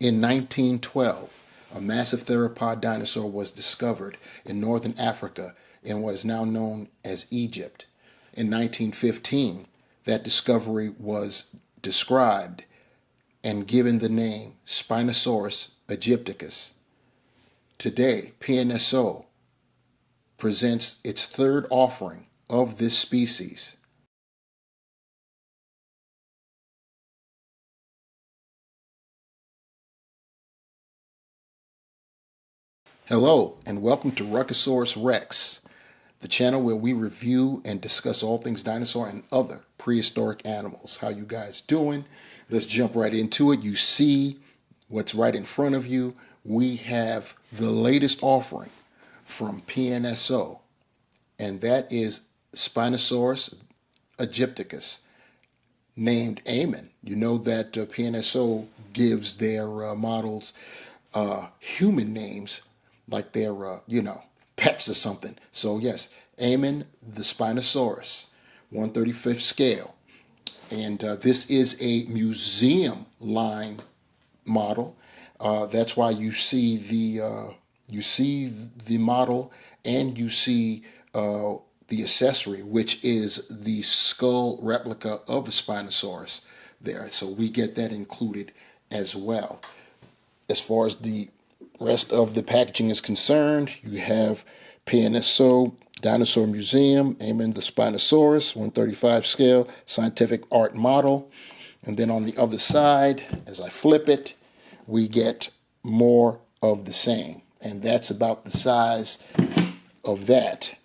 In 1912, a massive theropod dinosaur was discovered in northern Africa in what is now known as Egypt. In 1915, that discovery was described and given the name Spinosaurus aegypticus. Today, PNSO presents its third offering of this species. Hello, and welcome to Ruckosaurus Rex, the channel where we review and discuss all things dinosaur and other prehistoric animals. How you guys doing? Let's jump right into it. You see what's right in front of you. We have the latest offering from PNSO, and that is Spinosaurus aegypticus, named Aymen. You know that PNSO gives their models human names like they're, pets or something. So yes, Aymen the Spinosaurus, 1/35th scale. And this is a museum line model. That's why you see the model and you see the accessory, which is the skull replica of the Spinosaurus there. So we get that included as well. As far as the rest of the packaging is concerned, you have PNSO Dinosaur Museum, Aymen the Spinosaurus, 1/35 scale, scientific art model. And then on the other side, as I flip it, we get more of the same. And that's about the size of that.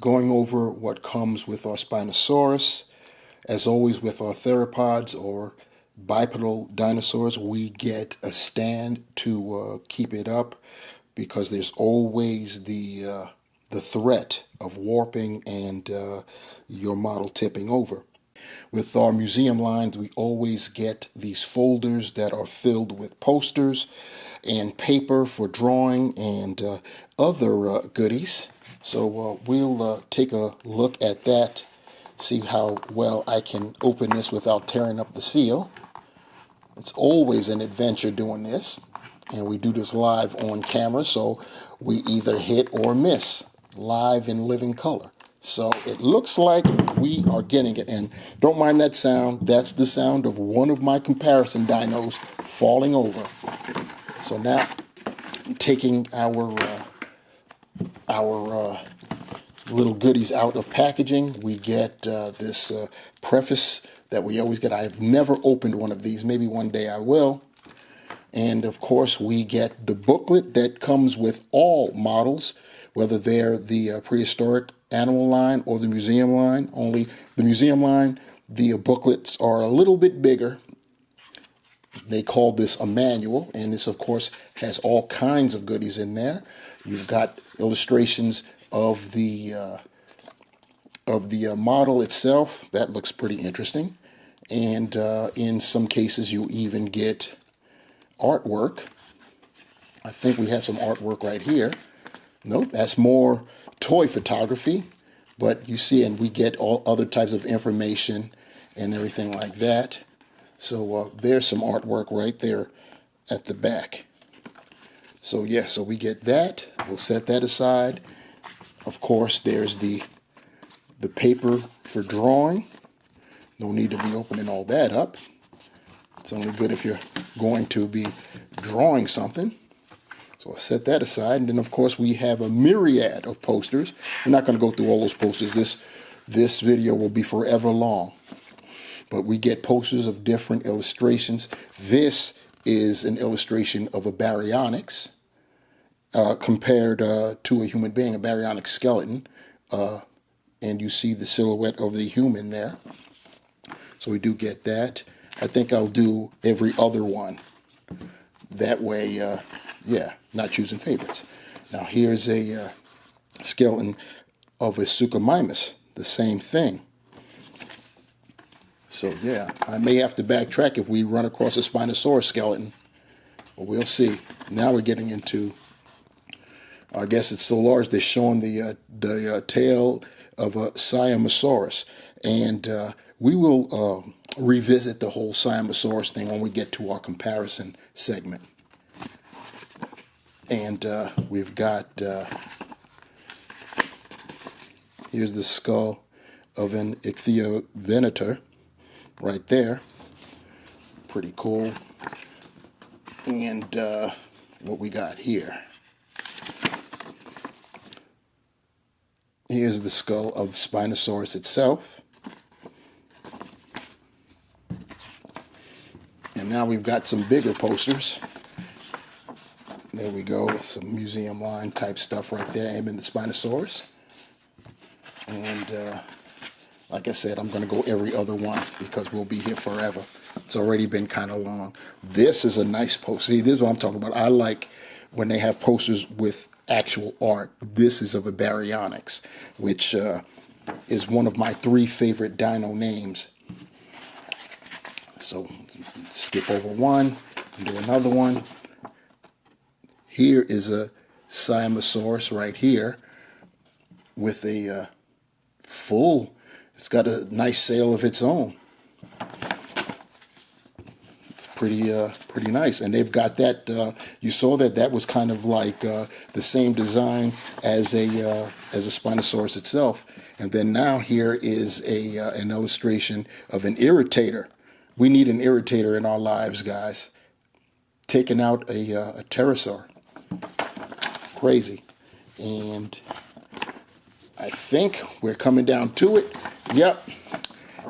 Going over what comes with our Spinosaurus, as always with our theropods or bipedal dinosaurs, we get a stand to keep it up because there's always the threat of warping and your model tipping over. With our museum lines, we always get these folders that are filled with posters and paper for drawing and other goodies. So we'll take a look at that, see how well I can open this without tearing up the seal. It's always an adventure doing this, and we do this live on camera, so we either hit or miss live in living color. So it looks like we are getting it, and don't mind that sound. That's the sound of one of my comparison dinos falling over. So now I'm taking our little goodies out of packaging. We get this preface that we always get. I've never opened one of these. Maybe one day I will. And of course, we get the booklet that comes with all models, whether they're the prehistoric animal line or the museum line. Only the museum line, the booklets are a little bit bigger. They call this a manual, and this, of course, has all kinds of goodies in there. You've got illustrations of the model itself. That looks pretty interesting. And in some cases, you even get artwork. I think we have some artwork right here. Nope, that's more toy photography. But you see, and we get all other types of information and everything like that. So there's some artwork right there at the back. So yeah, so we get that. We'll set that aside. Of course, there's the paper for drawing. No need to be opening all that up. It's only good if you're going to be drawing something. So I'll set that aside. And then, of course, we have a myriad of posters. We're not going to go through all those posters. This video will be forever long. But we get posters of different illustrations. This is an illustration of a baryonyx compared to a human being, a baryonyx skeleton. And you see the silhouette of the human there. So we do get that. I think I'll do every other one. That way, not choosing favorites. Now here's a skeleton of a Suchomimus, the same thing. So yeah, I may have to backtrack if we run across a Spinosaurus skeleton, but we'll see. Now we're getting into, I guess it's so large they're showing the tail of a Spinosaurus, and we will revisit the whole Spinosaurus thing when we get to our comparison segment. And we've got, here's the skull of an ichthyovenator right there. Pretty cool. And what we got here. Here's the skull of Spinosaurus itself. And now we've got some bigger posters. There we go, some museum line type stuff right there, Aymen the Spinosaurus. And like I said, I'm going to go every other one because we'll be here forever. It's already been kind of long. This is a nice poster. See, this is what I'm talking about. I like when they have posters with actual art. This is of a Baryonyx, which is one of my 3 favorite dino names. So skip over one and do another one. Here is a Spinosaurus right here with a full, it's got a nice sail of its own. It's pretty nice. And they've got that, you saw that was kind of like the same design as a Spinosaurus itself. And then now here is an illustration of an irritator. We need an irritator in our lives, guys. Taking out a pterosaur. Crazy. And I think we're coming down to it. Yep.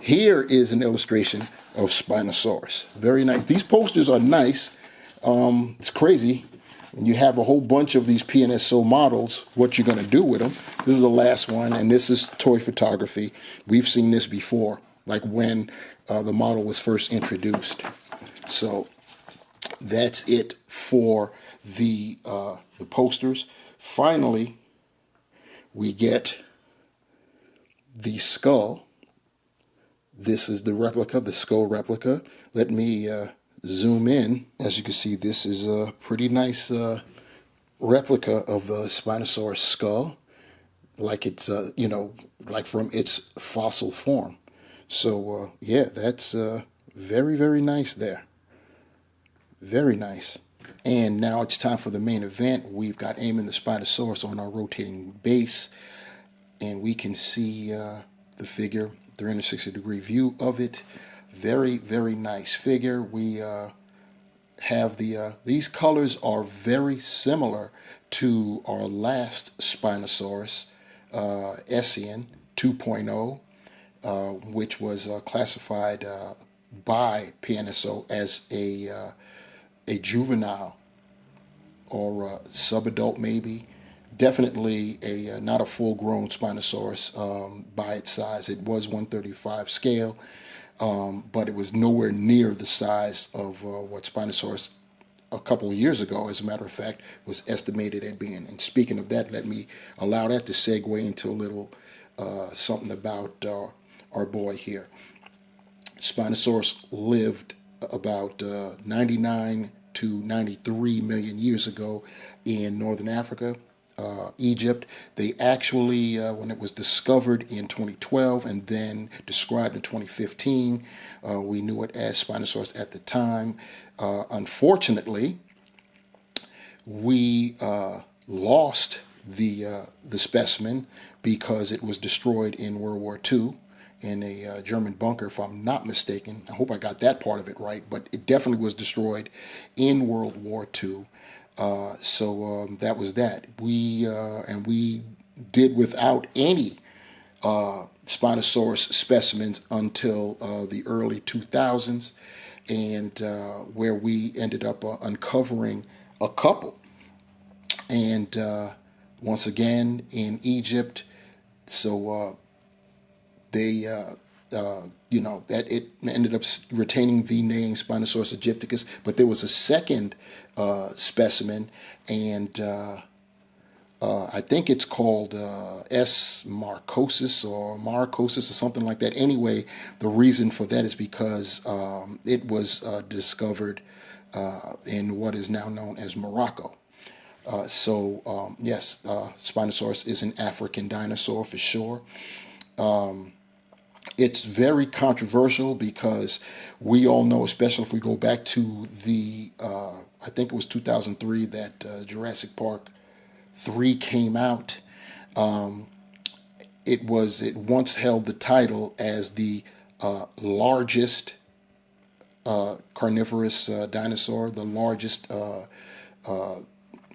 Here is an illustration of Spinosaurus. Very nice. These posters are nice. It's crazy. When you have a whole bunch of these PNSO models, what you're going to do with them. This is the last one, and this is toy photography. We've seen this before, like when the model was first introduced. So that's it for the posters. Finally, we get the skull. This is the replica, the skull replica. Let me zoom in. As you can see, this is a pretty nice replica of the Spinosaurus skull, like it's like from its fossil form. So yeah, that's very, very nice there. Very nice. And now it's time for the main event. We've got Aymen the Spinosaurus on our rotating base, and we can see the figure, 360-degree view of it. Very, very nice figure. We have these colors are very similar to our last Spinosaurus, Essien 2.0, which was classified by PNSO as a juvenile or subadult, maybe. Definitely not a full-grown Spinosaurus by its size. It was 1/35 scale, but it was nowhere near the size of what Spinosaurus a couple of years ago, as a matter of fact, was estimated at being. And speaking of that, let me allow that to segue into a little something about our boy here. Spinosaurus lived about 99 to 93 million years ago in northern Africa, Egypt. They actually, when it was discovered in 2012 and then described in 2015, we knew it as Spinosaurus at the time. Unfortunately, we lost the specimen because it was destroyed in World War II in a German bunker, if I'm not mistaken. I hope I got that part of it right, but it definitely was destroyed in World War II. So that was that. We did without any Spinosaurus specimens until the early 2000s, and where we ended up uncovering a couple. And once again in Egypt, so they, that it ended up retaining the name Spinosaurus aegypticus, but there was a second specimen, and I think it's called S. marcosis or marcosis or something like that. Anyway, the reason for that is because it was discovered in what is now known as Morocco. Yes, Spinosaurus is an African dinosaur for sure. It's very controversial because we all know, especially if we go back to the, I think it was 2003 that Jurassic Park 3 came out. It once held the title as the largest carnivorous dinosaur, the largest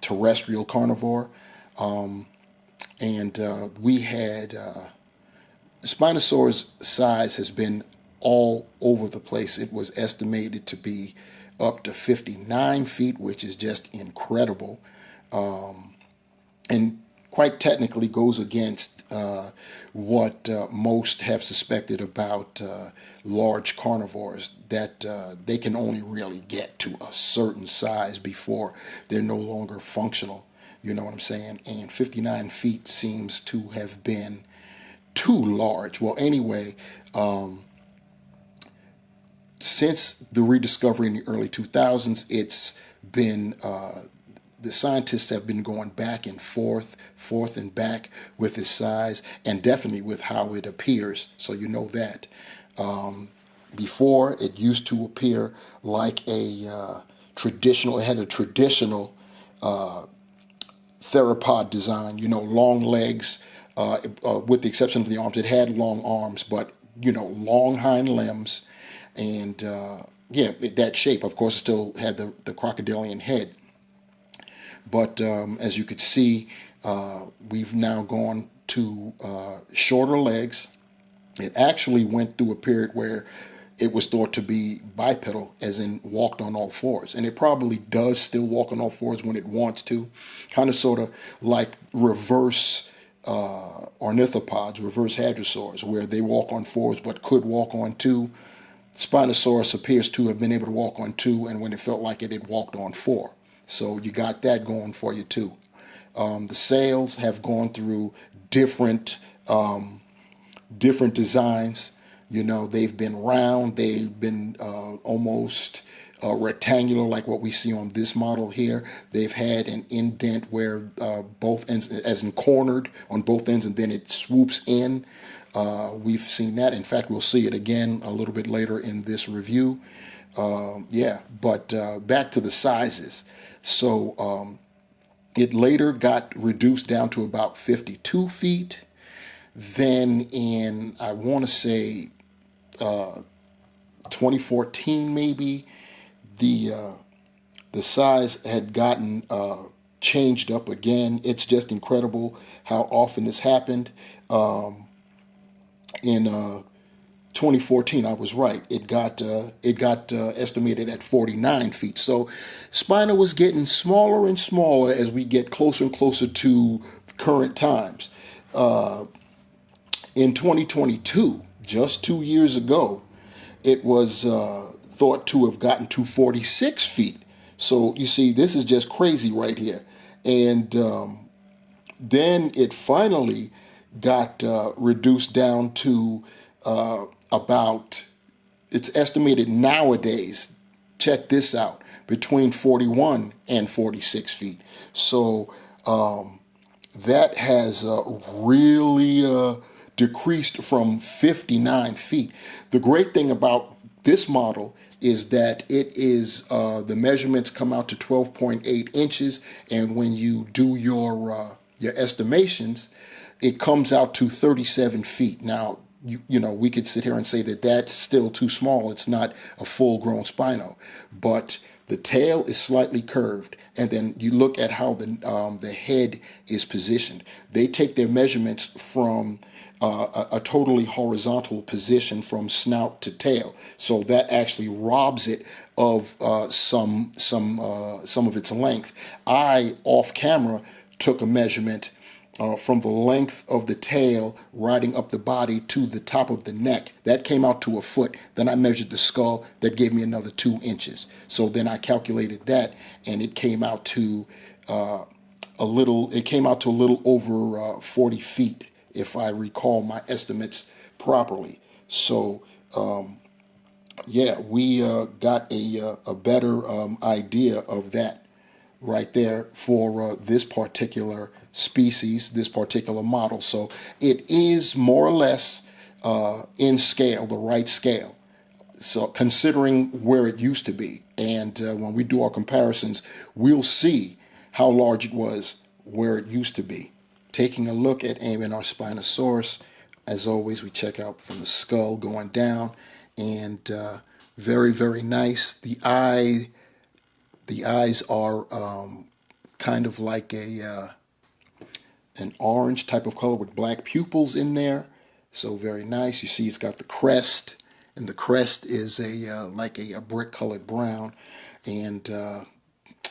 terrestrial carnivore. And we had Spinosaurus' size has been all over the place. It was estimated to be up to 59 feet, which is just incredible. And quite technically goes against what most have suspected about large carnivores, that they can only really get to a certain size before they're no longer functional. You know what I'm saying? And 59 feet seems to have been too large. Well, anyway, since the rediscovery in the early 2000s, it's been the scientists have been going back and forth and back with its size, and definitely with how it appears. So you know that. Before, it used to appear like a traditional. It had a traditional theropod design. You know, long legs. With the exception of the arms, it had long arms, but long hind limbs, and that shape. Of course, it still had the crocodilian head. But as you could see, we've now gone to shorter legs. It actually went through a period where it was thought to be bipedal, as in walked on all fours. And it probably does still walk on all fours when it wants to. Kind of sort of like reverse ornithopods, reverse hadrosaurs, where they walk on fours but could walk on two. Spinosaurus appears to have been able to walk on two, and when it felt like it walked on four. So you got that going for you too. The sails have gone through different designs. They've been round, they've been almost rectangular, like what we see on this model here. They've had an indent where both ends, as in cornered on both ends, and then it swoops in. We've seen that. In fact, we'll see it again a little bit later in this review. But back to the sizes. So it later got reduced down to about 52 feet. Then in, I want to say, 2014 maybe, the size had gotten changed up again. It's just incredible how often this happened. In 2014, I was right. It got estimated at 49 feet. So Spino was getting smaller and smaller as we get closer and closer to current times. In 2022, just 2 years ago, it was thought to have gotten to 46 feet. So you see, this is just crazy right here. And then it finally got reduced down to about, it's estimated nowadays, check this out, between 41 and 46 feet. So that has really decreased from 59 feet. The great thing about this model is that it is, the measurements come out to 12.8 inches, and when you do your estimations, it comes out to 37 feet. Now, we could sit here and say that that's still too small. It's not a full-grown Spino, but the tail is slightly curved, and then you look at how the head is positioned. They take their measurements from a totally horizontal position from snout to tail, so that actually robs it of some of its length. I, off camera, took a measurement from the length of the tail riding up the body to the top of the neck. That came out to a foot. Then I measured the skull. That gave me another 2 inches. So then I calculated that, and it came out to a little over 40 feet, if I recall my estimates properly. So we got a better idea of that right there for this particular species, this particular model. So it is more or less in scale, the right scale. So considering where it used to be, and when we do our comparisons, we'll see how large it was where it used to be. Taking a look at Aymen, our Spinosaurus, as always, we check out from the skull going down, and very, very nice. The eyes are kind of like an orange type of color with black pupils in there. So very nice. You see it's got the crest, and the crest is like a brick colored brown, and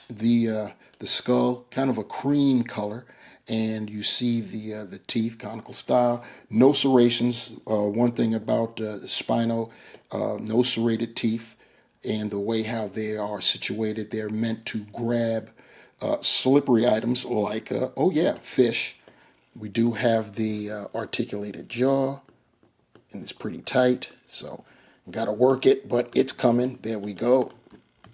the skull kind of a cream color, and you see the teeth conical style. No serrations. One thing about Spino, no serrated teeth, and the way how they are situated, they're meant to grab slippery items like oh yeah, fish. We do have the articulated jaw, and it's pretty tight, so got to work it, but it's coming. There we go,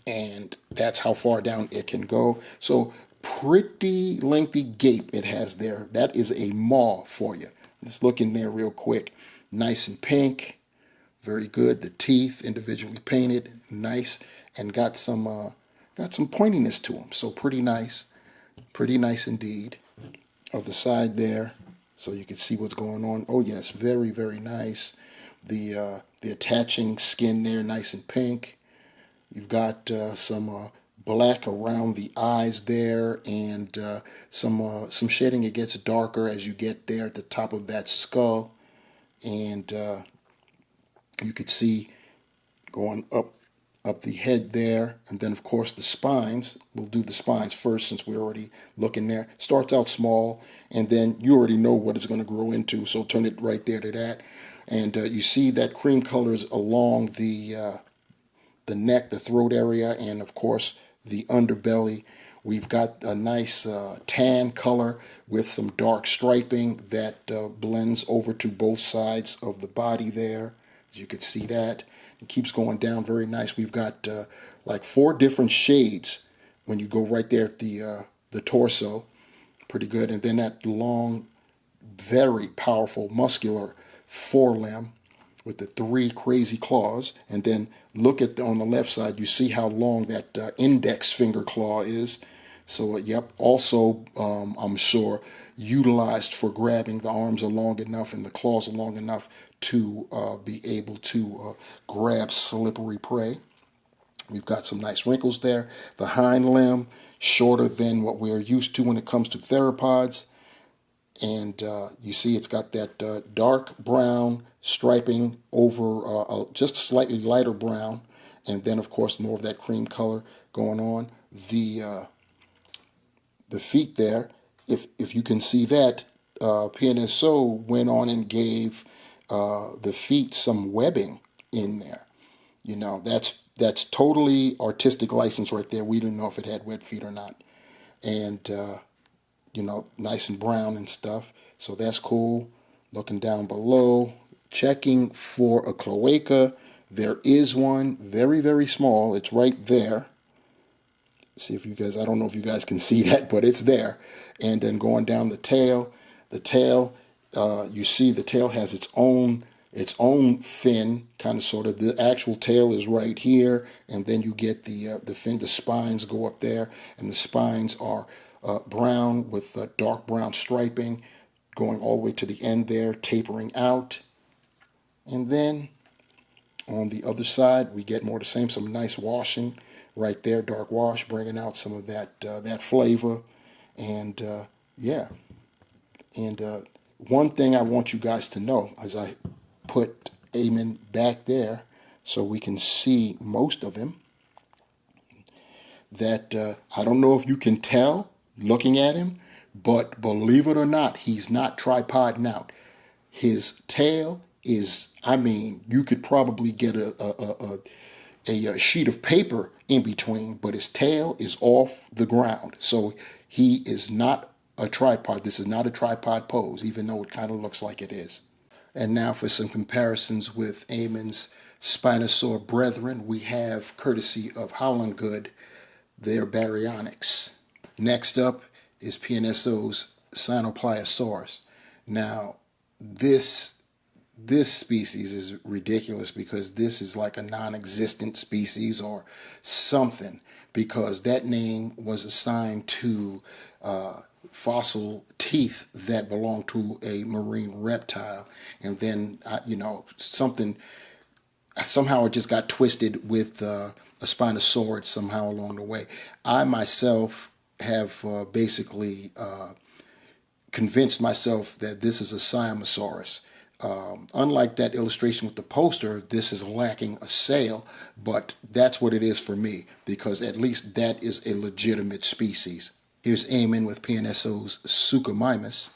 and that's how far down it can go. So pretty lengthy gape it has there. That is a maw for you. Let's look in there real quick. Nice and pink, very good. The teeth individually painted, nice, and got some pointiness to them. So pretty nice indeed. Of the side there, so you can see what's going on. Oh yes, very, very nice. The attaching skin there, nice and pink. You've got some black around the eyes there, and some shading. It gets darker as you get there at the top of that skull, and you could see going up the head there, and then of course the spines. We'll do the spines first since we're already looking there. Starts out small, and then you already know what it's going to grow into, so turn it right there to that. And you see that cream colors along the neck, the throat area, and of course the underbelly. We've got a nice tan color with some dark striping that blends over to both sides of the body there. You could see that. It keeps going down, very nice. We've got like 4 different shades when you go right there at the torso. Pretty good. And then that long, very powerful, muscular forelimb with the 3 crazy claws. And then look at on the left side, you see how long that index finger claw is. So, yep, also, I'm sure, utilized for grabbing. The arms are long enough and the claws are long enough to be able to grab slippery prey. We've got some nice wrinkles there. The hind limb, shorter than what we're used to when it comes to theropods. And you see it's got that dark brown striping over just slightly lighter brown. And then, of course, more of that cream color going on. The feet there, if you can see that, PNSO went on and gave the feet some webbing in there. You know, that's totally artistic license right there. We didn't know if it had web feet or not. And, you know, nice and brown and stuff. So that's cool. Looking down below, checking for a cloaca. There is one, very, very small. It's right there. See if you guys, I don't know if you guys can see that, but it's there. And then going down the tail, you see the tail has its own fin, kind of sort of. The actual tail is right here, and then you get the fin. The spines go up there, and the spines are brown with dark brown striping, going all the way to the end there, tapering out. And then on the other side, we get more of the same, some nice washing right there, dark wash, bringing out some of that flavor. And yeah, and one thing I want you guys to know, as I put Aymen back there so we can see most of him, that I don't know if you can tell looking at him, but believe it or not, he's not tripoding out. His tail is, I mean, you could probably get a sheet of paper in between, but his tail is off the ground. So he is not a tripod. This is not a tripod pose, even though it kind of looks like it is. And now for some comparisons with Aymen's Spinosaur brethren, we have, courtesy of Howland Good, their baryonyx. Next up is PNSO's Sinopliosaurus. Now, this this species is ridiculous because this is like a non-existent species or something, because that name was assigned to fossil teeth that belong to a marine reptile, and then something somehow it just got twisted with a Spinosaurus somehow along the way. I myself have basically convinced myself that this is a Siamosaurus. Unlike that illustration with the poster, this is lacking a sail, but that's what it is for me, because at least that is a legitimate species. Here's Aymen with PNSO's Suchomimus.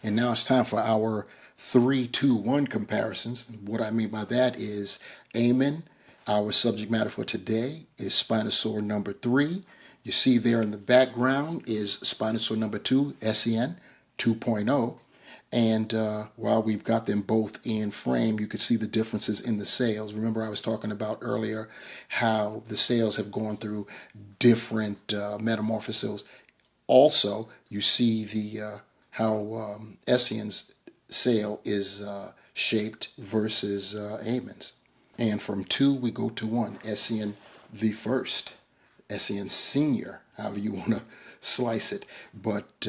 And now it's time for our 3-2-1 comparisons. What I mean by that is Aymen, our subject matter for today, is Spinosaur number 3. You see there in the background is Spinosaur number 2, SEN 2.0. And while we've got them both in frame, you could see the differences in the sails. Remember, I was talking about earlier how the sails have gone through different metamorphoses. Also, you see the how Essien's sail is shaped versus Aymen's. And from 2, we go to 1. Essien the first, Essien senior, however you want to slice it. But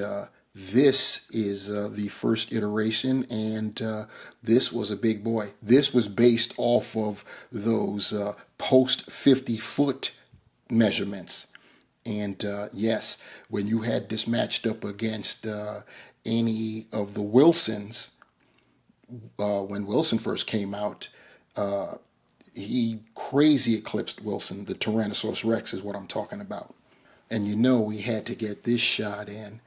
this is the first iteration, and this was a big boy. This was based off of those post 50-foot measurements. And yes, when you had this matched up against any of the Wilsons, when Wilson first came out, he crazy eclipsed Wilson. The Tyrannosaurus Rex is what I'm talking about. And we had to get this shot in.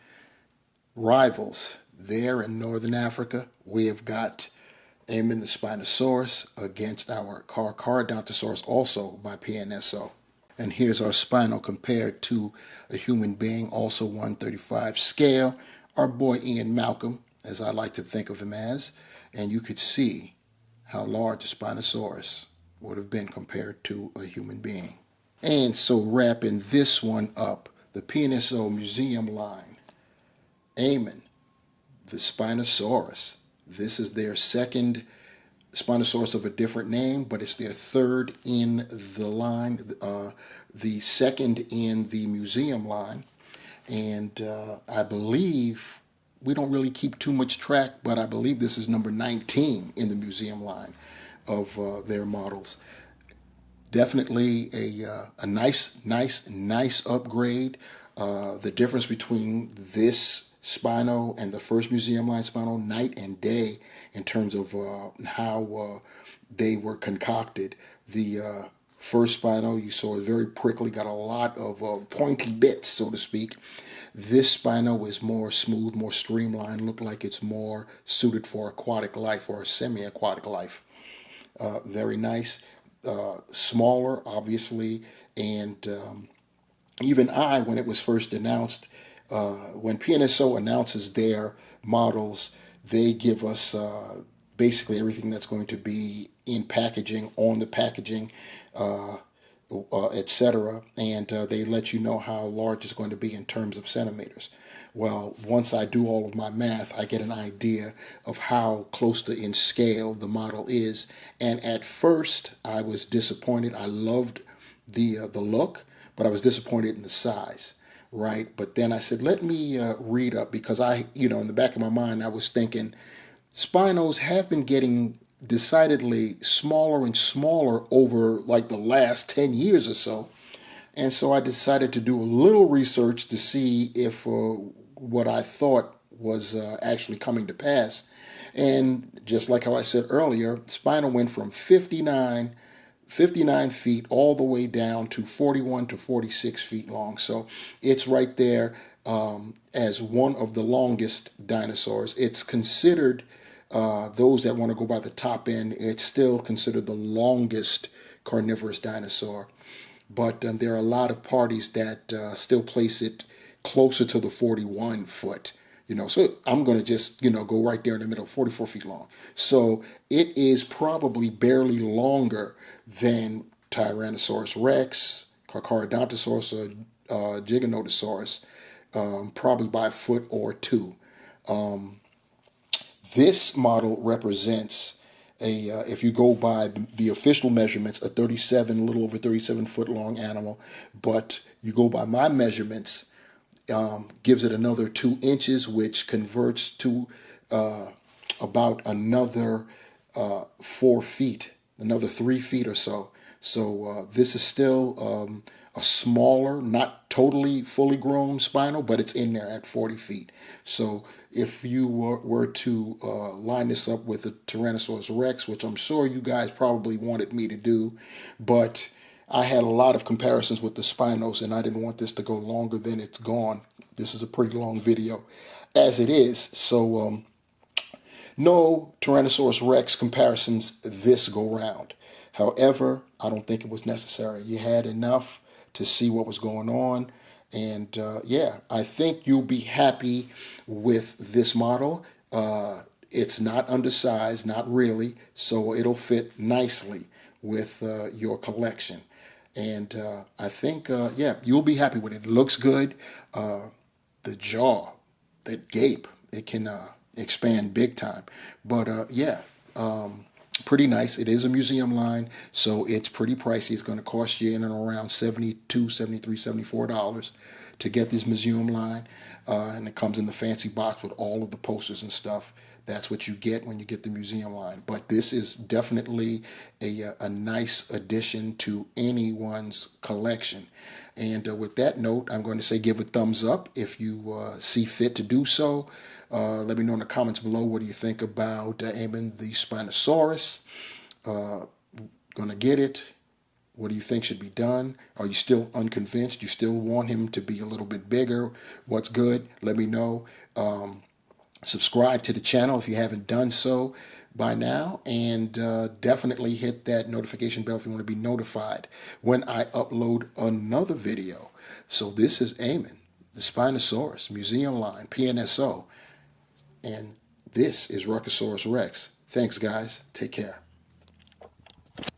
Rivals there in Northern Africa, we have got Aymen the Spinosaurus against our Carcharodontosaurus, also by PNSO. And here's our spinal compared to a human being, also 135 scale. Our boy Ian Malcolm, as I like to think of him as. And you could see how large a Spinosaurus would have been compared to a human being. And so wrapping this one up, the PNSO museum line. Aymen, the Spinosaurus. This is their second Spinosaurus of a different name, but it's their third in the line, the second in the museum line. And I believe, we don't really keep too much track, but I believe this is number 19 in the museum line of their models. Definitely a nice upgrade. The difference between this Spino and the first museum line Spino, night and day in terms of how they were concocted. The first Spino you saw is very prickly, got a lot of pointy bits, so to speak. This Spino is more smooth, more streamlined, look like it's more suited for aquatic life or semi-aquatic life. Very nice. Smaller, obviously, and even when it was first announced, when PNSO announces their models, they give us basically everything that's going to be in packaging, on the packaging, etc., and they let you know how large it's going to be in terms of centimeters. Well, once I do all of my math, I get an idea of how close to in scale the model is. And at first, I was disappointed. I loved the look, but I was disappointed in the size, right? But then I said, let me read up, because in the back of my mind, I was thinking, Spinos have been getting decidedly smaller and smaller over like the last 10 years or so. And so I decided to do a little research to see if what I thought was actually coming to pass. And just like how I said earlier, Spino went from 59 feet all the way down to 41 to 46 feet long. So it's right there as one of the longest dinosaurs. It's considered, those that want to go by the top end, it's still considered the longest carnivorous dinosaur. But there are a lot of parties that still place it closer to the 41 foot. So I'm going to just, go right there in the middle, 44 feet long. So it is probably barely longer than Tyrannosaurus Rex, Carcharodontosaurus, or Giganotosaurus, probably by a foot or two. This model represents if you go by the official measurements, a 37, a little over 37-foot long animal. But you go by my measurements, gives it another 2 inches, which converts to about another 4 feet, another 3 feet or so. So this is still a smaller, not totally fully grown spinal, but it's in there at 40 feet. So if you were to line this up with a Tyrannosaurus Rex, which I'm sure you guys probably wanted me to do, but I had a lot of comparisons with the Spinos, and I didn't want this to go longer than it's gone. This is a pretty long video as it is. So no Tyrannosaurus Rex comparisons this go round. However, I don't think it was necessary. You had enough to see what was going on. And yeah, I think you'll be happy with this model. It's not undersized, not really, so it'll fit nicely with your collection. And I think, yeah, you'll be happy with it. It looks good. The jaw, that gape, it can expand big time. But yeah, pretty nice. It is a museum line, so it's pretty pricey. It's going to cost you in and around $72, $73, $74 to get this museum line. And it comes in the fancy box with all of the posters and stuff. That's what you get when you get the museum line. But this is definitely a nice addition to anyone's collection. And with that note, I'm going to say give a thumbs up if you see fit to do so. Let me know in the comments below, what do you think about Aymen the Spinosaurus? Going to get it? What do you think should be done? Are you still unconvinced? You still want him to be a little bit bigger? What's good? Let me know. Subscribe to the channel if you haven't done so by now, and definitely hit that notification bell if you want to be notified when I upload another video. So this is Aymen, the Spinosaurus Museum Line, PNSO, and this is Ruckosaurus Rex. Thanks, guys. Take care.